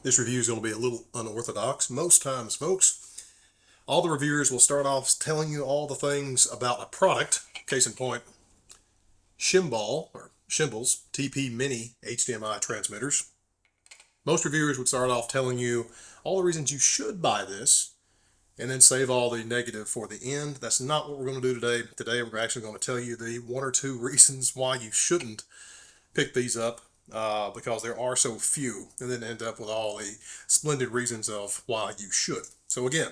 This review is going to be a little unorthodox. Most times, folks, all the reviewers will start off telling you all the things about a product. Case in point, Shimbol TP Mini HDMI transmitters. Most reviewers would start off telling you all the reasons you should buy this and then save all the negative for the end. That's not what we're going to do today. Today we're actually going to tell you the one or two reasons why you shouldn't pick these up. Because there are so few, and then end up with all the splendid reasons of why you should. So again,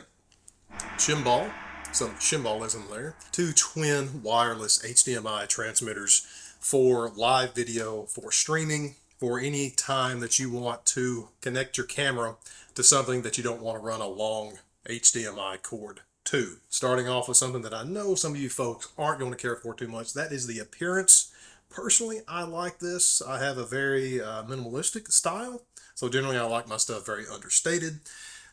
Shimbol, some Shimbolism there. Two twin wireless HDMI transmitters for live video, for streaming, for any time that you want to connect your camera to something that you don't want to run a long HDMI cord to. Starting off with something that I know some of you folks aren't going to care for too much, that is the appearance. Personally, I like this. I have a very minimalistic style, so generally I like my stuff very understated.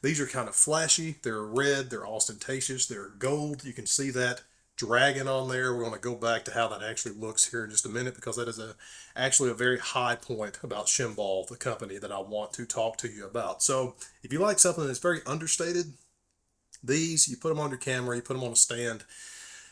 These are kind of flashy. They're red, they're ostentatious, they're gold. You can see that dragon on there. We're going to go back to how that actually looks here in just a minute, because that is actually a very high point about Shimbol, the company that I want to talk to you about. So if you like something that's very understated, these, you put them on your camera, you put them on a stand,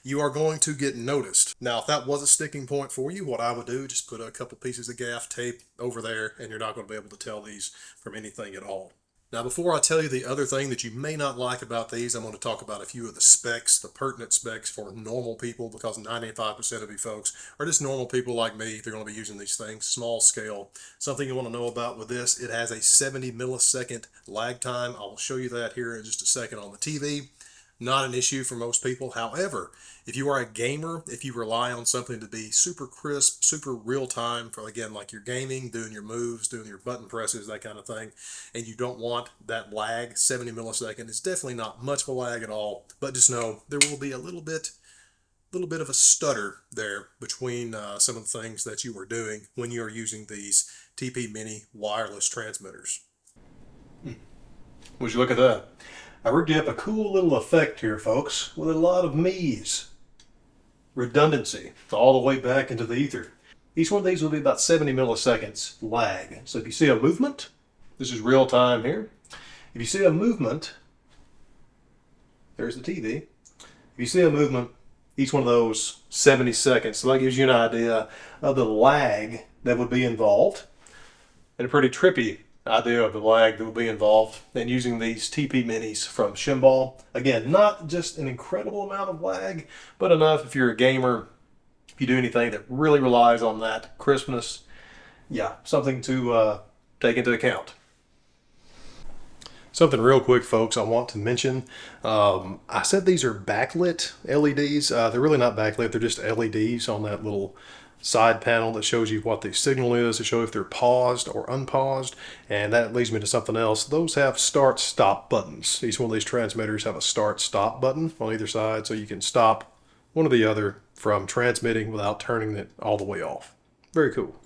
you are going to get noticed. Now, if that was a sticking point for you, what I would do, just put a couple pieces of gaff tape over there, and you're not going to be able to tell these from anything at all. Now, before I tell you the other thing that you may not like about these, I'm going to talk about a few of the specs, the pertinent specs for normal people, because 95% of you folks are just normal people like me. They're going to be using these things, small scale. Something you want to know about with this, it has a 70 millisecond lag time. I'll show you that here in just a second on the TV. Not an issue for most people. However, if you are a gamer, if you rely on something to be super crisp, super real time for, again, like you're gaming, doing your moves, doing your button presses, that kind of thing, and you don't want that lag, 70 millisecond, it's definitely not much of a lag at all, but just know there will be a little bit of a stutter there between some of the things that you are doing when you are using these TP Mini wireless transmitters. Would you look at that? I rigged up a cool little effect here, folks, with a lot of me's. Redundancy, all the way back into the ether. Each one of these will be about 70 milliseconds lag. So if you see a movement, this is real time here. If you see a movement, there's the TV. If you see a movement, each one of those 70 seconds. So that gives you an idea of the lag that would be involved. And a pretty trippy idea of the lag that will be involved in using these TP Minis from Shimbol. Again, not just an incredible amount of lag, but enough if you're a gamer, if you do anything that really relies on that crispness. Yeah, something to take into account. Something real quick, folks, I want to mention. I said these are backlit LEDs. They're really not backlit, they're just LEDs on that little side panel that shows you what the signal is to show if they're paused or unpaused. And that leads me to something else. Those have start stop buttons. Each one of these transmitters have a start stop button on either side, so you can stop one or the other from transmitting without turning it all the way off. Very cool.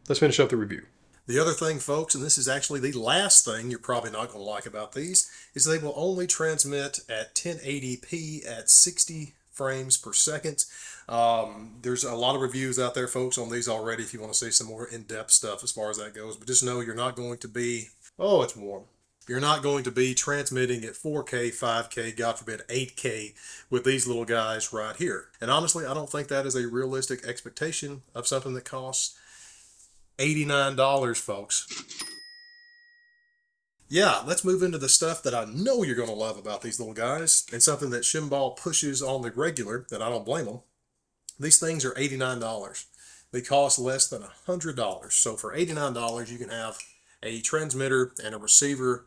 Let's finish up the review. The other thing, folks, and this is actually the last thing you're probably not going to like about these, is they will only transmit at 1080p at 60 frames per second. There's a lot of reviews out there, folks, on these already if you want to see some more in-depth stuff as far as that goes. But just know you're not going to be, oh, it's warm. You're not going to be transmitting at 4K, 5K, God forbid 8K with these little guys right here. And honestly, I don't think that is a realistic expectation of something that costs $89, folks. Yeah, let's move into the stuff that I know you're going to love about these little guys, and something that Shimbol pushes on the regular, that I don't blame them. These things are $89. They cost less than $100. So for $89, you can have a transmitter and a receiver,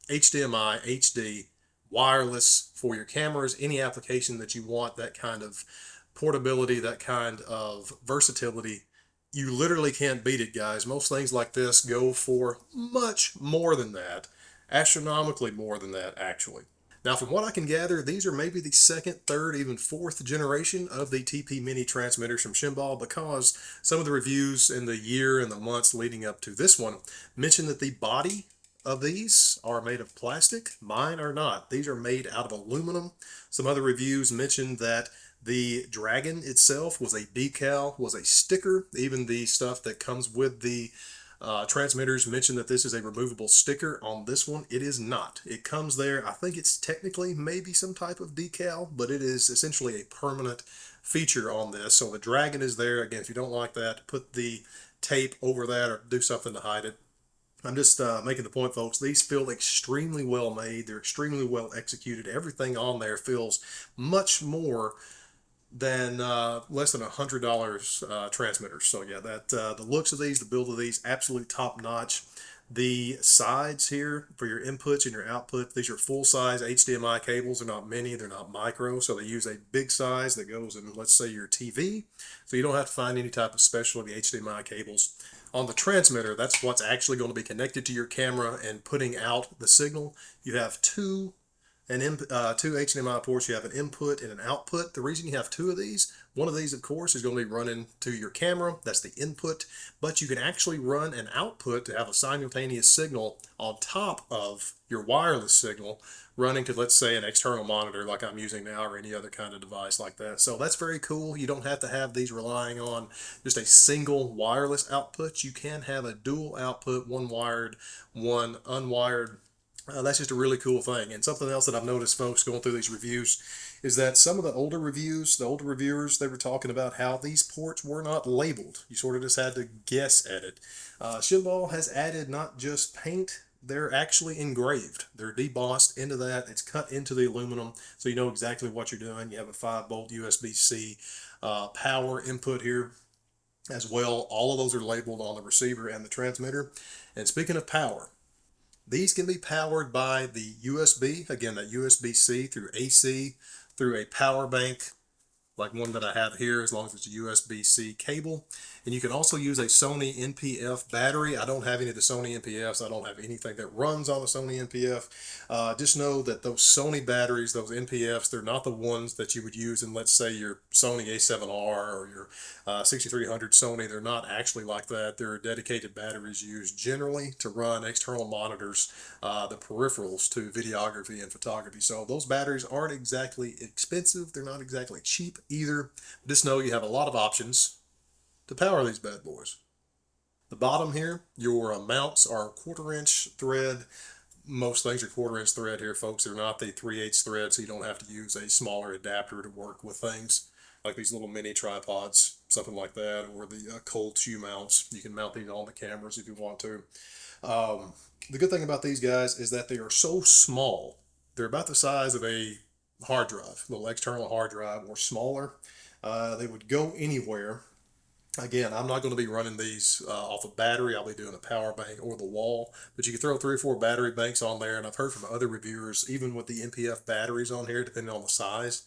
HDMI, HD, wireless for your cameras, any application that you want, that kind of portability, that kind of versatility. You literally can't beat it, guys. Most things like this go for much more than that, astronomically more than that, actually. Now, from what I can gather, these are maybe the second, third, even fourth generation of the TP Mini transmitters from Shimbol, because some of the reviews in the year and the months leading up to this one mention that the body of these are made of plastic. Mine are not. These are made out of aluminum. Some other reviews mentioned that the dragon itself was a decal, was a sticker. Even the stuff that comes with the Transmitters mentioned that this is a removable sticker. On this one, it is not. It comes there. I think it's technically maybe some type of decal, but it is essentially a permanent feature on this. So the dragon is there. Again, if you don't like that, put the tape over that or do something to hide it. I'm just making the point, folks. These feel extremely well made. They're extremely well executed. Everything on there feels much more than less than $100 transmitters. So yeah, that the looks of these, the build of these, absolutely top notch. The sides here for your inputs and your output, these are full size HDMI cables. They're not mini, they're not micro, so they use a big size that goes in, let's say, your TV. So you don't have to find any type of specialty HDMI cables. On the transmitter, that's what's actually going to be connected to your camera and putting out the signal. You have two HDMI ports. You have an input and an output. The reason you have two of these, one of these, of course, is going to be running to your camera. That's the input. But you can actually run an output to have a simultaneous signal on top of your wireless signal running to, let's say, an external monitor like I'm using now, or any other kind of device like that. So that's very cool. You don't have to have these relying on just a single wireless output. You can have a dual output, one wired, one unwired. That's just a really cool thing. And something else that I've noticed, folks, going through these reviews, is that some of the older reviewers, they were talking about how these ports were not labeled. You sort of just had to guess at it. Shimbol has added not just paint, they're actually engraved. They're debossed into that. It's cut into the aluminum, so you know exactly what you're doing. You have a 5-volt USB-C power input here as well. All of those are labeled on the receiver and the transmitter. And speaking of power, these can be powered by the USB, again, that USB-C through AC, through a power bank, like one that I have here, as long as it's a USB-C cable. And you can also use a Sony NPF battery. I don't have any of the Sony NPFs. I don't have anything that runs on the Sony NPF. Just know that those Sony batteries, those NPFs, they're not the ones that you would use in, let's say, your Sony A7R or your 6300 Sony. They're not actually like that. They're dedicated batteries used generally to run external monitors, the peripherals to videography and photography. So those batteries aren't exactly expensive. They're not exactly cheap either. Just know you have a lot of options to power these bad boys. The bottom here, your mounts are 1/4" thread. Most things are 1/4" thread here, folks. They're not the 3/8 thread, so you don't have to use a smaller adapter to work with things like these little mini tripods, something like that, or the cold shoe mounts. You can mount these on the cameras if you want to. The good thing about these guys is that they are so small. They're about the size of a hard drive, a little external hard drive, or smaller. They would go anywhere. Again, I'm not going to be running these off a battery. I'll be doing a power bank or the wall, but you can throw 3 or 4 battery banks on there. And I've heard from other reviewers, even with the NPF batteries on here, depending on the size,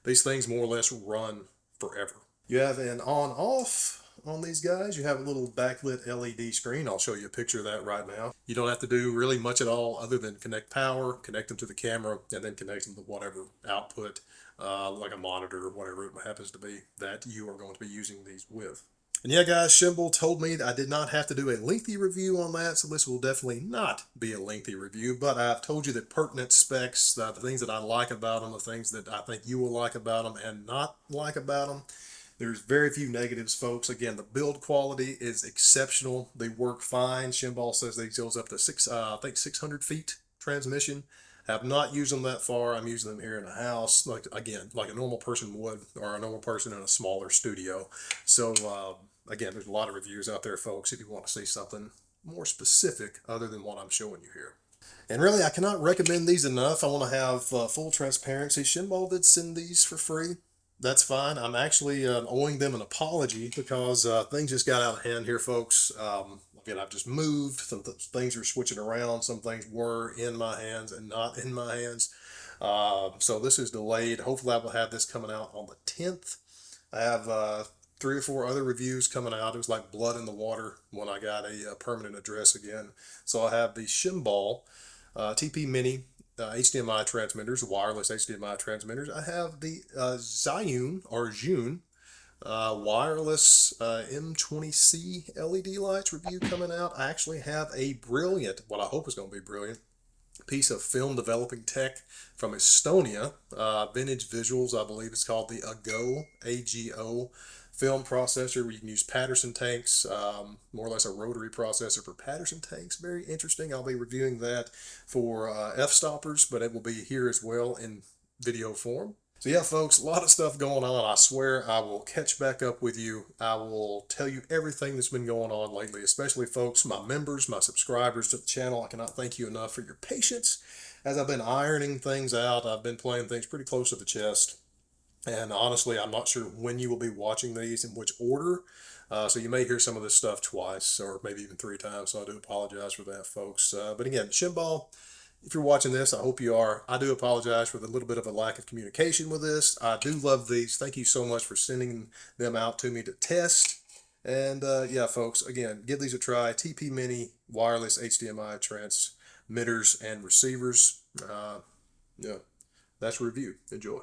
these things more or less run forever. You have an on-off on these guys. You have a little backlit LED screen. I'll show you a picture of that right now. You don't have to do really much at all other than connect power, connect them to the camera, and then connect them to whatever output, like a monitor or whatever it happens to be that you are going to be using these with. And yeah, guys, Shimbol told me that I did not have to do a lengthy review on that, so this will definitely not be a lengthy review, but I've told you the pertinent specs, the things that I like about them, the things that I think you will like about them and not like about them. There's very few negatives, folks. Again, the build quality is exceptional. They work fine. Shimbol says they goes up to 600 feet transmission. I have not used them that far. I'm using them here in a house, like a normal person would, or a normal person in a smaller studio. So again, there's a lot of reviews out there, folks, if you want to see something more specific other than what I'm showing you here. And really, I cannot recommend these enough. I want to have full transparency. Shimbol did send these for free. That's fine. I'm actually owing them an apology because things just got out of hand here, folks. Again, I've just moved. Some things are switching around. Some things were in my hands and not in my hands. So this is delayed. Hopefully I will have this coming out on the 10th. I have 3 or 4 other reviews coming out. It was like blood in the water when I got a permanent address again. So I have the Shimbol TP Mini HDMI transmitters, wireless HDMI transmitters. I have the Zhiyun wireless M20C LED lights review coming out. I actually have a brilliant, what I hope is going to be brilliant, piece of film developing tech from Estonia, Vintage Visuals, I believe it's called the AGO film processor where you can use Patterson tanks, more or less a rotary processor for Patterson tanks. Very interesting. I'll be reviewing that for f-stoppers, but it will be here as well in video form. So yeah, folks, a lot of stuff going on. I swear I will catch back up with you. I will tell you everything that's been going on lately, especially, folks, my members, my subscribers to the channel. I cannot thank you enough for your patience as I've been ironing things out. I've been playing things pretty close to the chest. And honestly, I'm not sure when you will be watching these in which order. So you may hear some of this stuff twice or maybe even 3 times. So I do apologize for that, folks. But again, Shimbol, if you're watching this, I hope you are. I do apologize for the little bit of a lack of communication with this. I do love these. Thank you so much for sending them out to me to test. And yeah, folks, again, give these a try. TP Mini, wireless HDMI transmitters and receivers. Yeah, that's a review. Enjoy.